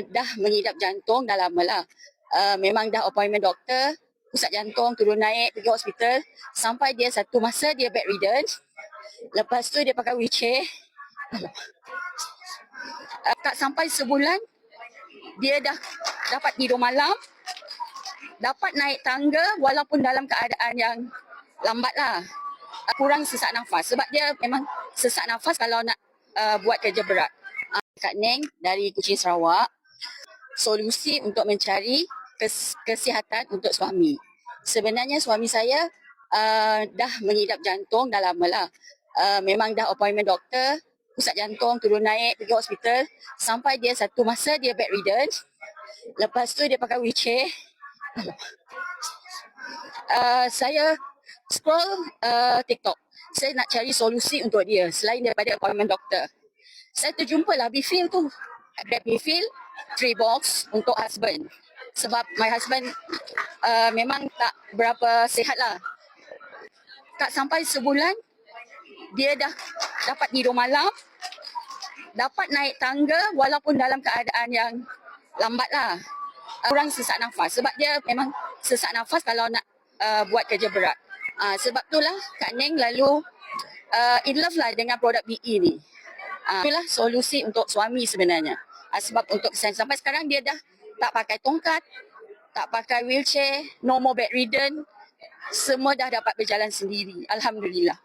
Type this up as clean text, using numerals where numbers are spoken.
dah mengidap jantung dah lama lah. Memang dah appointment doktor, pusat jantung, turun naik, pergi hospital. Sampai dia satu masa dia bedridden. Lepas tu dia pakai wheelchair. Tak sampai sebulan, dia dah dapat tidur malam. Dapat naik tangga walaupun dalam keadaan yang lambat lah. Kurang sesak nafas sebab dia memang sesak nafas kalau nak buat kerja berat. Kak Neng dari Kuching Sarawak, solusi untuk mencari kesihatan untuk suami. Sebenarnya suami saya dah mengidap jantung dah lama lah. Memang dah appointment doktor, pusat jantung, turun naik, pergi hospital. Sampai dia satu masa dia bedridden. Lepas tu dia pakai wheelchair. Saya scroll TikTok. Saya nak cari solusi untuk dia selain daripada appointment doktor. Saya terjumpa lah Bifil tu. Bifil 3 box untuk husband. Sebab my husband memang tak berapa sihat lah. Tak sampai sebulan, dia dah dapat tidur malam. Dapat naik tangga walaupun dalam keadaan yang lambat lah. Kurang sesak nafas sebab dia memang sesak nafas kalau nak buat kerja berat. Sebab itulah Kak Neng lalu in love lah dengan produk BE ni. Itulah solusi untuk suami sebenarnya. Sebab untuk sampai sekarang dia dah tak pakai tongkat, tak pakai wheelchair, no more bedridden. Semua dah dapat berjalan sendiri. Alhamdulillah.